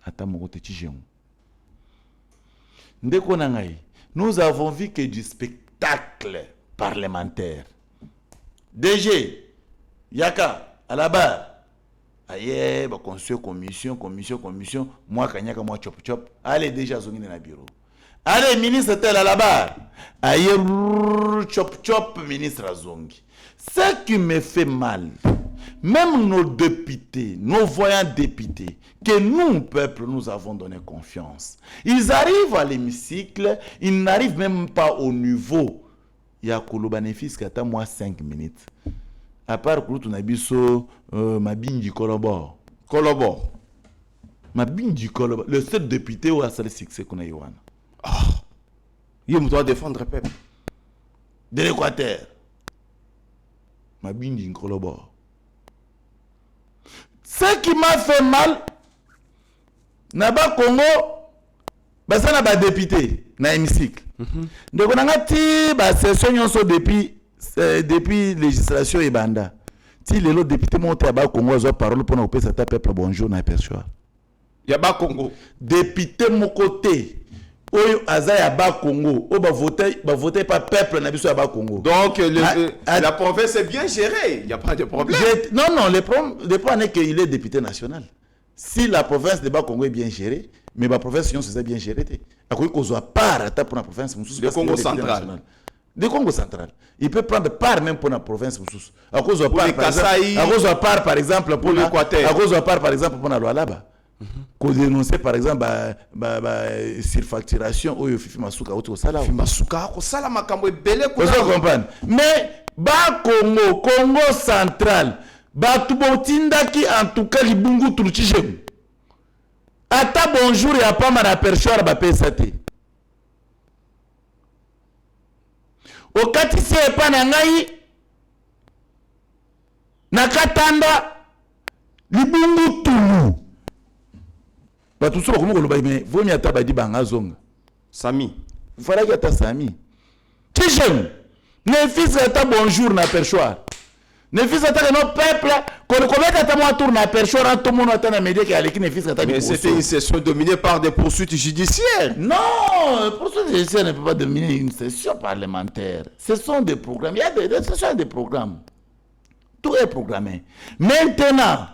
ata moko te tijemu ndeko na ngai. Nous avons vu que du spectacle parlementaire. DG, Yaka, à la barre. Aïe, bah, commission. Moi, Kanyaka, moi, chop. Allez, déjà, zongine na bureau. Allez, ministre tel à la barre. Aïe, chop, ministre Azongi. Ce qui me fait mal, même nos députés, nos voyants députés, que nous, peuple, nous avons donné confiance. Ils arrivent à l'hémicycle, ils n'arrivent même pas au niveau. Il y a un bénéfice qui attend moi 5 minutes. À part que tu as biso ma bindi kolobor. Ma bindi kolobor. Le seul député où a ça le succès qu'on a eu. Il doit défendre le peuple. De l'Équateur. Ma bindi kolobor. Ce qui m'a fait mal, Naba Congo, ça n'a pas député, na hémicycle. Donc on a dit, c'est session depuis législation et banda. Si les autres députés montent à Congo, ils ont parole pour nous payer ça peuple bonjour na perchoir. Il y a pas Congo. Député mon côté, oyo azaya ba Congo, o ba voter pas peuple na biso ya ba Congo. Donc la province est bien gérée, il y a pas de problème. Non, le problème est qu'il est député national. Si la province de Bas-Congo est bien gérée, mais la province c'est bien gérée. À quoi qu'on soit part pour la province de Congo central. De Congo central. Il peut prendre part même pour la province. À cause de part par exemple pour l'Équateur. À cause de part par exemple pour la Lualaba. Qu'on dénonce par exemple surfacturation ou fifi masuka ou tout ça là. Masuka, ça là makambo est belle. Vous comprenez? Mais Bas-Congo, Congo central. Batu botindaki en tout cas libungu truchijemu. Ata bonjour ya pas ma perchoir ba pesate. Okati se pa na ngai nakatanda libungu tulu. Batu so ko loba mais vomi ata ba di banga zonga. Sami. Fala ki ata Sami. Tijemu. Ne fils ata bonjour na perchoir. Ne fils attaque nos peuples, qu'on commet à moi tourne à perchoir, tout le monde attend à médias qui a l'équipe ne fils attaque. Mais c'était une session dominée par des poursuites judiciaires. Non, les poursuites judiciaires ne peuvent pas dominer une session parlementaire. Ce sont des programmes. Il y a ce sont des programmes. Tout est programmé. Maintenant,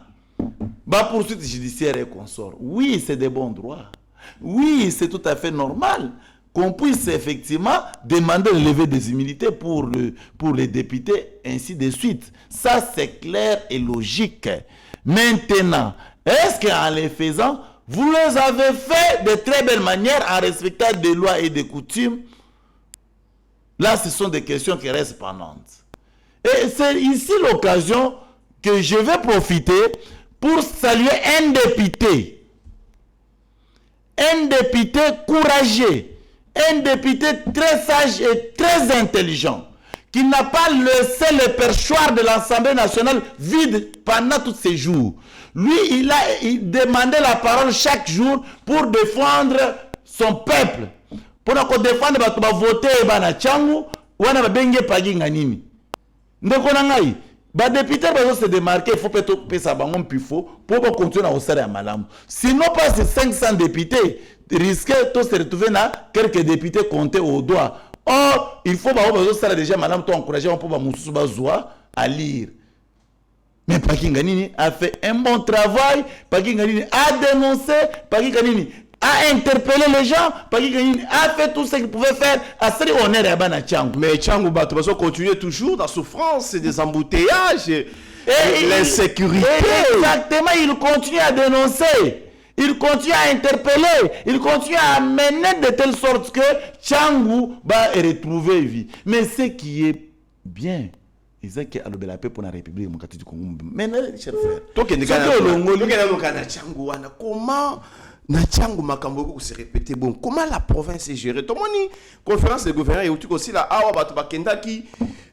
la poursuite judiciaire et consort. Oui, c'est des bons droits. Oui, c'est tout à fait normal qu'on puisse effectivement demander le lever des immunités pour les députés, ainsi de suite. Ça, c'est clair et logique. Maintenant, est-ce qu'en les faisant, vous les avez fait de très belle manière en respectant des lois et des coutumes? Là, ce sont des questions qui restent pendantes. Et c'est ici l'occasion que je vais profiter pour saluer un député courageux, un député très sage et très intelligent, qui n'a pas laissé le perchoir de l'Assemblée nationale vide pendant tous ces jours. Lui, il demandait la parole chaque jour pour défendre son peuple. Pour défendre, il va voter, il va changu, ou il va bengue pagi nganini. Ndeko nangai, ba député va se démarquer, il faut payer sa bangon puis faut pour continuer à faire malam. Sinon pas ces 500 députés risquaient de se retrouver là quelques députés comptés au doigt. Or, il faut que déjà madame toi encourager pour à lire. Mais Pakinganini a fait un bon travail, Pakinganini a dénoncé, Pakinganini a interpellé les gens, Pakinganini a fait tout ce qu'il pouvait faire à ce honneur à Bana Tchangou. Mais Tchangou va continuer toujours dans souffrance, des embouteillages, et l'insécurité. Exactement, il continue à dénoncer. Il continue à interpeller, il continue à mener de telle sorte que Tchangou va retrouver vie. Mais ce qui est bien ils ont qui alobé la paix pour la République démocratique du Congo. Mais cher frère, comment na tchango makambo se répéter bon comment la province est gérée tomoni conférence de gouverneurs et aussi là awa bato bakenda ki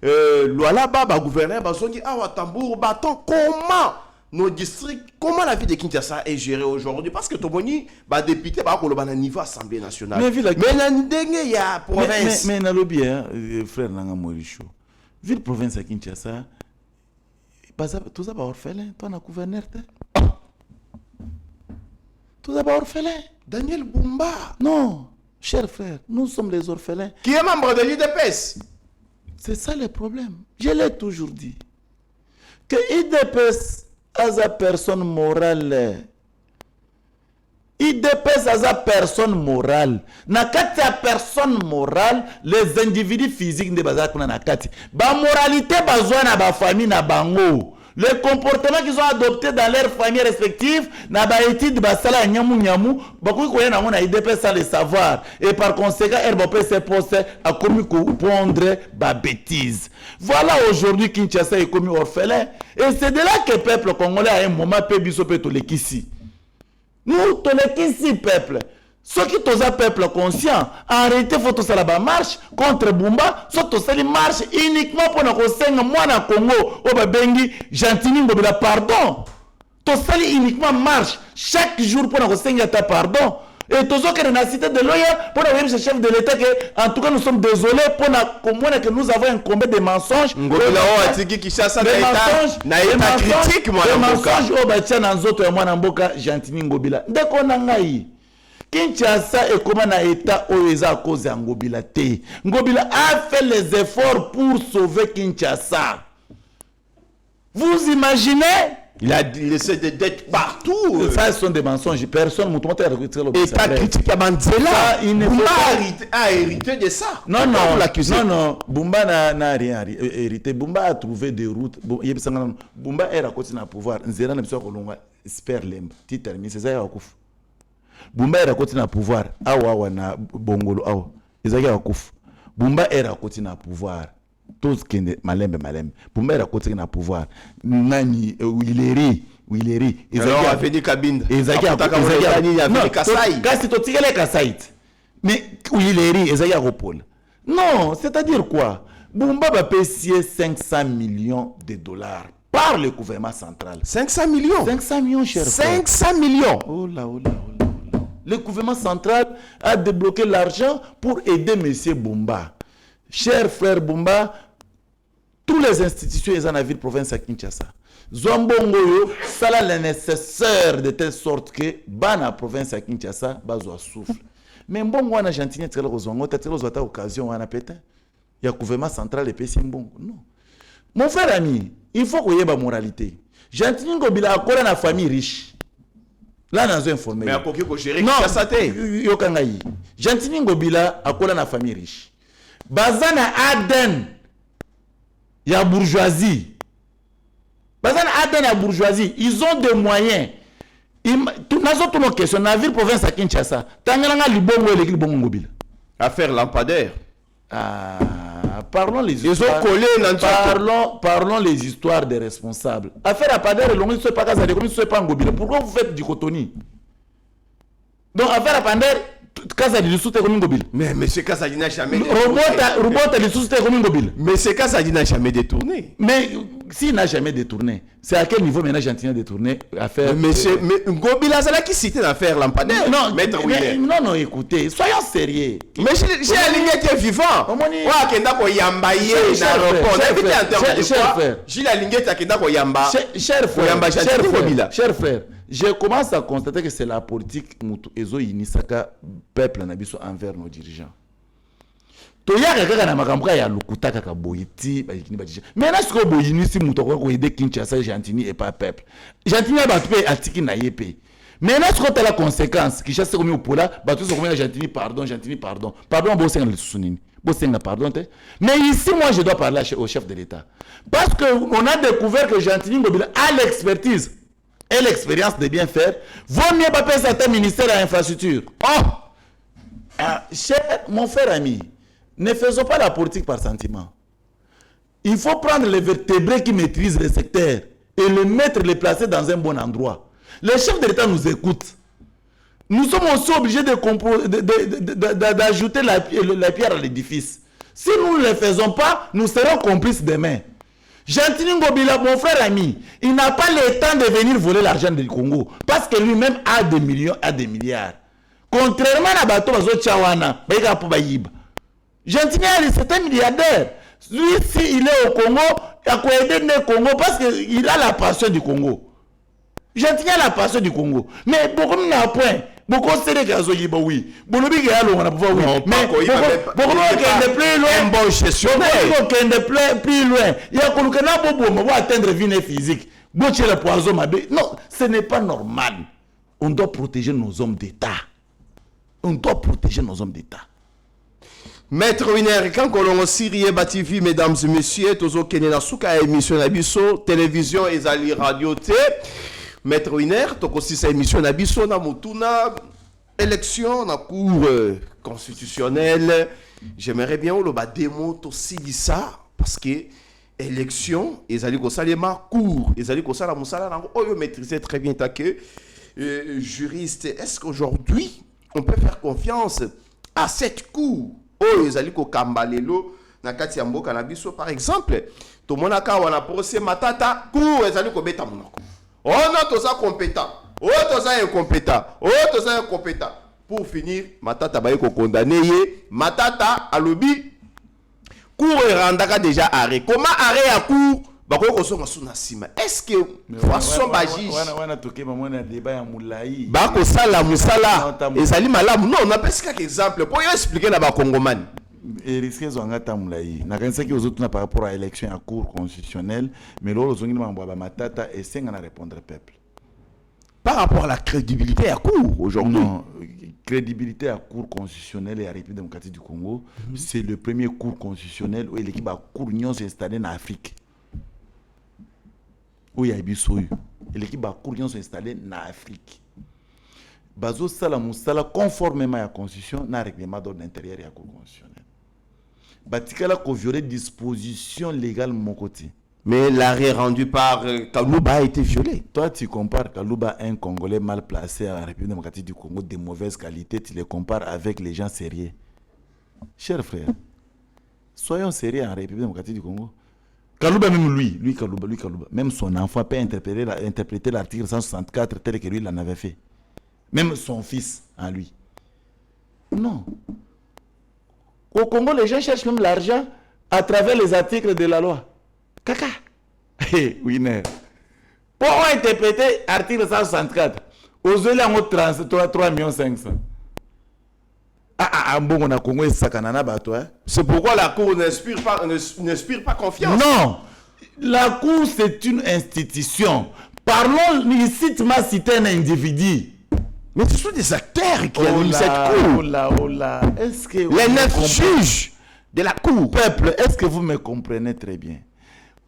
lwala ba gouverneur bazongi awa tambour baton comment nos districts comment la vie de Kinshasa est gérée aujourd'hui parce que tomoni ba député ba ko loba na niveau assemblée nationale mais na ndenge ya province mais na lobby frère nanga Morisho ville province à Kinshasa tout ça ba orphelin toi na gouverneur te tout d'abord orphelin. Daniel Bumba. Non, cher frère, nous sommes les orphelins. Qui est membre de l'IDPS. C'est ça le problème. Je l'ai toujours dit. Que l'IDPS a sa personne morale. IDPS a sa personne morale. Nakati a personne morale, les individus physiques ne bazar kuna nakati. Ba moralité bazwa na ba famille na bango. Les comportements qu'ils ont adoptés dans leurs familles respectives, n'a pas été de basala nyamu nyamu, beaucoup qu'on a on a IDPS sans le savoir et par conséquent RBP s'est posé à commis pondre ba bêtise. Voilà aujourd'hui Kinshasa est commis orphelin et c'est de là que le peuple congolais à un moment peut biso peut tolekisi. Nous tolekisi peuple. Ceux qui sont un peuple conscient, en réalité, il faut que ça marche contre Bumba, soit que ça marche uniquement pour nous conseiller, moi, dans le Congo, au Babengi, Gentini, Ngobila, pardon. Tout ça uniquement marche chaque jour pour nous conseiller ta pardon. Et tout ça que nous avons cité de l'OIA, pour nous dire, chef de l'État, que, en tout cas, nous sommes désolés pour nous que nous avons incombe des mensonges. Ngobila, des mensonges, au Batia, dans les autres, moi, dans Mboka, Gentini, Ngobila. Dès qu'on a eu. Kinshasa est comme un état où à cause de Ngobila te. Ngobila a fait les efforts pour sauver Kinshasa. Vous imaginez? Il a laissé des dettes partout. Ça, ce sont des mensonges. Personne ne montre le et ta critique à Mandela. Bumba a hérité de ça. Non. Bumba n'a rien hérité. Bumba a trouvé des routes. Bumba est à côté de pouvoir. Nzera n'a pas espère lemba. C'est ça, Bumba era koti na pouvoir awa na bongolo awa ezaki ya kufu Bumba era koti na pouvoir tous kende malembe Bumba era koti na pouvoir nani Wileri ezaki aveni Kabinda ezaki aveni Kasai kasi to tigele Kasai mais Wileri ezaki ya kopola non c'est-à-dire quoi Bumba va payer 500 millions de dollars par le gouvernement central 500 millions cher 500 millions oh là le gouvernement central a débloqué l'argent pour aider M. Bumba. Cher frère Bumba, toutes les institutions de la ville province à Kinshasa, Zombongoyo, ça le nécessaire de telle sorte que la province à Kinshasa bazo souffle. Mais bon, on a gentillement tiré aux zongo, tu as tiré aux occasions, on a pété. Il y a le gouvernement central et PC bon. Non. Mon frère ami, il faut qu'il y ait la moralité. Gentillement Ngobila a encore une famille riche. Là, nous avons informé. Mais à quoi que gérer Kinshasa te? Yokangayi. Gentini Ngobila a quoi na famille riche. Bazana Aden, ya bourgeoisie. Bazana Aden ya bourgeoisie. Ils ont des moyens. Tout nos questions. Dans la ville province à Kinshasa. Tangalanga libongo et l'équipe bongo Ngobila. Affaire lampadaire. Parlons les histoires. Ils ont collé parlons les histoires des responsables. Affaire lampadaire, l'on ne sait pas Kazadi, comme ne sait pas Ngobila. Pourquoi vous faites dichotomie? Donc affaire lampadaire, Kazadi le soutient comme Ngobila. Mais M. Kazadi n'a jamais Robota le soutient comme Ngobila. Mais M. Kazadi n'a jamais détourné. Mais s'il n'a jamais détourné, c'est à quel niveau maintenant Gentilien détourné affaire? Mais Ngobila, c'est là qui citait l'affaire lampadaire. Non, écoutez, soyons sérieux. Mais j'ai aligné était vivant. Ouais, Kenda ko yamba ye na repos. J'ai aligné ta Kenda ko yamba. Cher frère, je commence à constater que c'est la politique mutu ezo inisaka peuple na biso envers nos dirigeants. Toyaka kaka na makambo ya lukuta kaka boyiti ba yikini ba dirigeants. Mais est-ce que boyini si mutu ko aider Kinshasa Gentini et pas peuple. Gentini ba pe atiki na yepe. Mais est-ce que tu as la conséquence qui chasse comme au pola, ba tout ce comme Gentini pardon. Pardon bo senga le sousunini. Bo senga pardon te. Mais ici moi je dois parler au chef de l'État. Parce que on a découvert que Gentini Ngobila a l'expertise et l'expérience de bien faire, vaut mieux pas payer certains ministères à l'infrastructure. Cher mon frère ami, ne faisons pas la politique par sentiment. Il faut prendre les vertébrés qui maîtrisent le secteur et les placer dans un bon endroit. Les chefs de l'État nous écoutent. Nous sommes aussi obligés d'ajouter la pierre à l'édifice. Si nous ne le faisons pas, nous serons complices demain. Gentini Ngobila, mon frère ami, il n'a pas le temps de venir voler l'argent du Congo parce que lui-même a des millions, a des milliards. Contrairement à Bato Bazo Tchawana, Gentini c'est un milliardaire. Lui, s'il est au Congo, il a aider le Congo parce qu'il a la passion du Congo. Gentini a la passion du Congo. Mais beaucoup n'a point. Beaucoup c'est des gazos qui oui. Beaucoup de gens on a pouvoir oui. Mais beaucoup qui ne plus loin. Bon gestionnaire. Beaucoup qui ne plus loin. Il y a qu'on a beaucoup on va atteindre vie physique. Bocher le poison mabé. Non, ce n'est pas normal. On doit protéger nos hommes d'État. On doit protéger nos hommes d'État. Maître Winer, quand on a Syrie TV, mesdames et messieurs, tozo kenena suka émission nabiso, télévision et radio té. Maître Winer, toko si sa émission nabiso na mutuna élection na cour constitutionnelle. J'aimerais bien le ba démo to ça parce que élection ezali ko salema cour, ezali ko sala musala na oyo maîtriser très bien také juriste. Est-ce qu'aujourd'hui on peut faire confiance à cette cour? Oh, ils allaient au Kambalelo, na kati ya mboka na biso par exemple, to monaka wana procès matata, cour ils allaient ko beta monako. Oh non, to ça compétent. Oh to ça incompétent. Oh to ça incompétent. Pour finir, matata ba ko condamné ye, matata alobi cour randaka déjà arrêt. Comment arrêt à cour? Ba ko songa suna sima. Est-ce que façon ba juge wana toke ba mona débat ya moulayi. Ba ko sala musala ezali malamu. Non, on appelle ça quelques exemples pour expliquer na ba congomani. Et risque zonga ta moulayi. Na kanisa ki ozotu na par rapport à élection à cour constitutionnelle, mais lolo zongi na ba matata et senga na répondre peuple. Par rapport à la crédibilité à cour aujourd'hui. Non, crédibilité à cour constitutionnelle et à la République démocratique du Congo, c'est le premier cours constitutionnel où l'équipe à cour union s'est installée en Afrique. Où il y a eu et l'équipe a cour sont installés en Afrique. Bazo sala musala conformément à la constitution na règlement d'ordre intérieur et à la cour constitutionnelle. Batikala ko violer disposition légale mon côté. Mais l'arrêt rendu par Kalouba a été violé. Toi tu compares Kalouba un Congolais mal placé à la République démocratique du Congo de mauvaise qualité, tu les compares avec les gens sérieux. Chers frères, soyons sérieux en République démocratique du Congo. Kalouba, même lui Kalouba, même son enfant peut interpréter l'article 164 tel que lui l'en avait fait. Même son fils en lui. Non. Au Congo, les gens cherchent même l'argent à travers les articles de la loi. Kaka. Hey, Winner. Pour interpréter l'article 164, aux yeux là, on a 3,5 millions. Bon, on a Congo et Sakanana bateau. C'est pourquoi la Cour n'inspire pas confiance. Non, la Cour c'est une institution. Parlons ici, tu m'as cité un individu. Mais ce sont des acteurs qui ont cette Cour. Oh là. Est-ce que les 9 juges de la Cour. Peuple, est-ce que vous me comprenez très bien?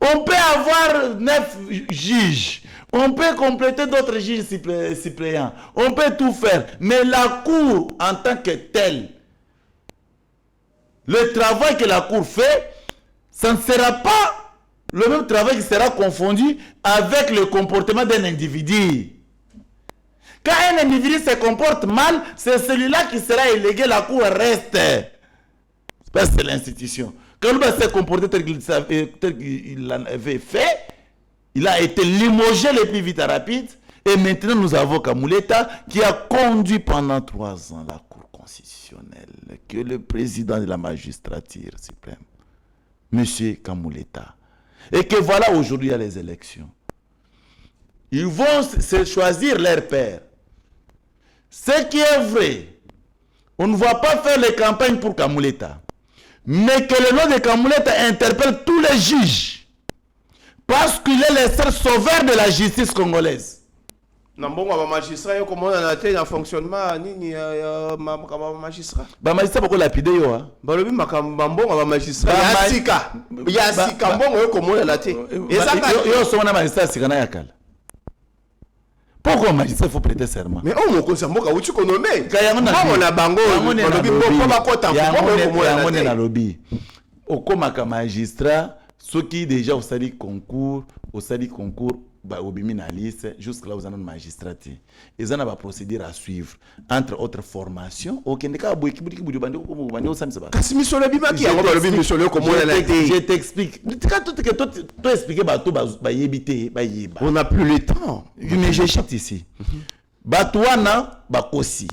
On peut avoir 9 juges. On peut compléter d'autres juges suppléants. On peut tout faire. Mais la Cour, en tant que telle, le travail que la Cour fait, ça ne sera pas le même travail qui sera confondu avec le comportement d'un individu. Quand un individu se comporte mal, c'est celui-là qui sera élégué. La Cour reste. C'est l'institution. Quand il s'est comporté tel qu'il avait fait, il a été limogé le plus vite et rapide. Et maintenant, nous avons Kamouleta qui a conduit pendant 3 ans la Cour constitutionnelle, que le président de la magistrature suprême, M. Kamouleta. Et que voilà, aujourd'hui, il y a les élections. Ils vont se choisir leur père. Ce qui est vrai, on ne va pas faire les campagnes pour Kamouleta. Mais que le nom de Kamouleta interpelle tous les juges. Parce qu'il est le seul sauveur de la justice congolaise. Nambongo magistrat comment on a été en fonctionnement ni magistrat. Magistrat beaucoup lapidé yo hein. Balobi makambongo magistrat. Yasika mbongo comment on a été. Et ça yo so na magistrat sikana yakala. Pourquoi magistrat faut prêter serment? Mais on conseille mboka uchi konome. On a bango balobi ko ba kota comment na lobby. Okomaka magistrat ceux qui déjà au sali concours bah obimi na liste jusque là vous en magistrat ils ont un procédure à suivre entre autres formations aucun cas boy qui budi bandi ko mo bandi ça ba kasi misolo bimaki yango balobi misolo komona na te. Je t'explique quand tout expliquer bato ba yebite ba yeba On n'a plus le temps. mais j'échappe ici bato wana ba kosi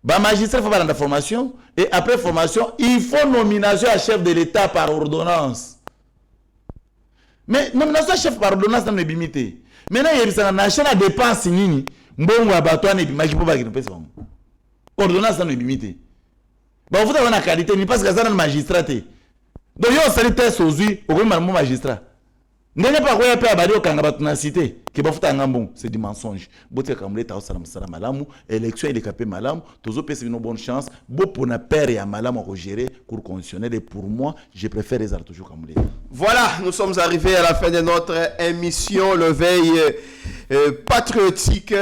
ba magistrat faut ba dans formation et après formation il faut nomination à chef de l'État par ordonnance. Mais nomination chef par ordonnance dans le bimité. Maintenant il y a une national dépense nini mbongo abatwa ne bimaki po ba ki pesa bango. Ordonnance dans le bimité. Ba vous avez une qualité ni parce que ça dans magistrat. Donc yo sali test ozui au magistrat. Ndenge pa ko ya pe abali okanga batu na cité ke bafuta ngambon c'est du mensonge. Bote kamule ta osala musala malamu élection il est capé malamu tozo pesa une bonne chance bo pour na père ya malamu ko gérer cour constitutionnelle et pour moi je préfère les arts toujours kamule. Voilà, nous sommes arrivés à la fin de notre émission Le Veille patriotique.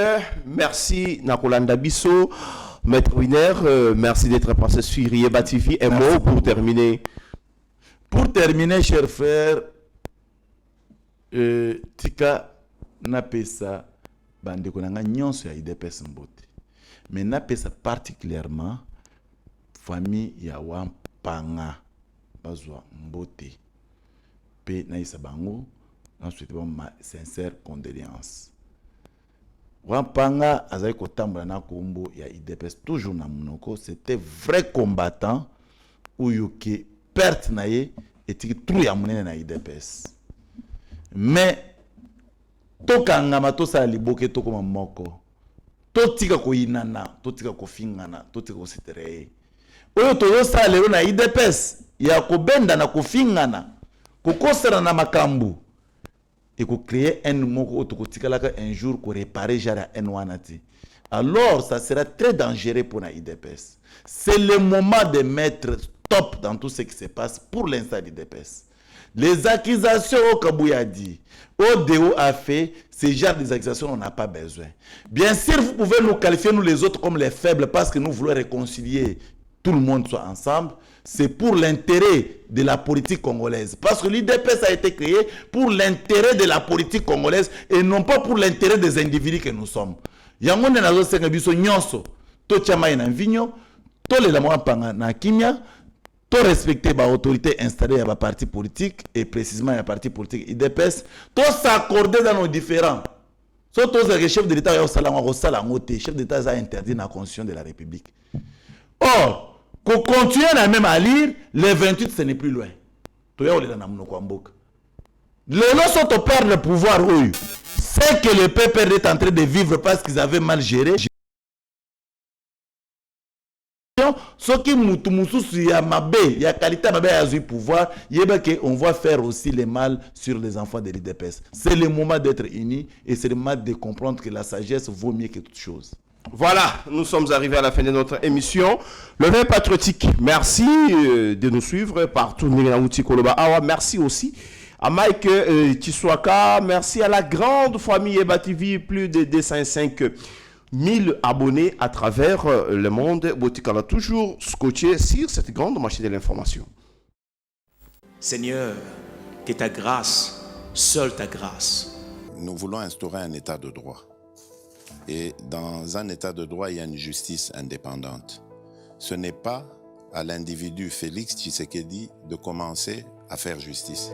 Merci Nakolanda Bisso, Maître Winer, merci d'être passé sur Yeba TV. Un mot pour terminer. Pour terminer, chers frères, tika napesa bandeko nanga nyonso ya IDPS mbote. Mais napesa particulièrement famille ya Wampanga bazwa mbote. Pe naisa bango, ensuite ma sincère condoléance. Wampanga azali kotambola na kombo ya IDPS toujours na munoko, c'était vrai combattant uyoke perte na ye etiki trou ya munene na IDPS. Mais tokangama tosala liboke tokoma moko totika koyinana totika kofingana totika kosetere oyo tozosala lelo na IDPS ya kobenda na kofingana kokosana na makambu et ko créer un moko otokotikalaka un jour ko réparer jara un wanati. Alors ça sera très dangereux pour la IDPS. C'est le moment de mettre stop dans tout ce qui se passe pour l'instant d'IDPS. Les accusations au Kabouya dit, ODO a fait, ce genre d'accusations on n'a pas besoin. Bien sûr, vous pouvez nous qualifier, nous les autres, comme les faibles parce que nous voulons réconcilier, tout le monde soit ensemble. C'est pour l'intérêt de la politique congolaise. Parce que l'IDPS a été créé pour l'intérêt de la politique congolaise et non pas pour l'intérêt des individus que nous sommes. Yangonde nazo senga biso nyonso, to chama ina vinyo, to le la mwapanga na kimia, to respecter ba autorité installée à ba parti politique et précisément à parti politique IDPS, to s'accorder dans nos différends. So to le chef de l'État ya osala ngote, chef d'État a interdit la constitution de la République. Or, qu'on continue même à lire, les 28 ce n'est plus loin. To ya olela na munoko mboka. Les gens sont au père le pouvoir eux. C'est que le peuple est en train de vivre parce qu'ils avaient mal géré. Ce qui mususu ya mabe, ya qualité mabe ya du pouvoir, on va faire aussi le mal sur les enfants de l'IDPS. C'est le moment d'être unis et c'est le moment de comprendre que la sagesse vaut mieux que toute chose. Voilà, nous sommes arrivés à la fin de notre émission. Le Veille patriotique, merci de nous suivre partout. Merci aussi à Mike Tiswaka, merci à la grande famille Yeba TV, plus de 205 000 abonnés à travers le monde. Botikala toujours scotché sur cette grande machine de l'information. Seigneur, que ta grâce, seule ta grâce. Nous voulons instaurer un état de droit. Et dans un état de droit, il y a une justice indépendante. Ce n'est pas à l'individu Félix Tshisekedi de commencer à faire justice.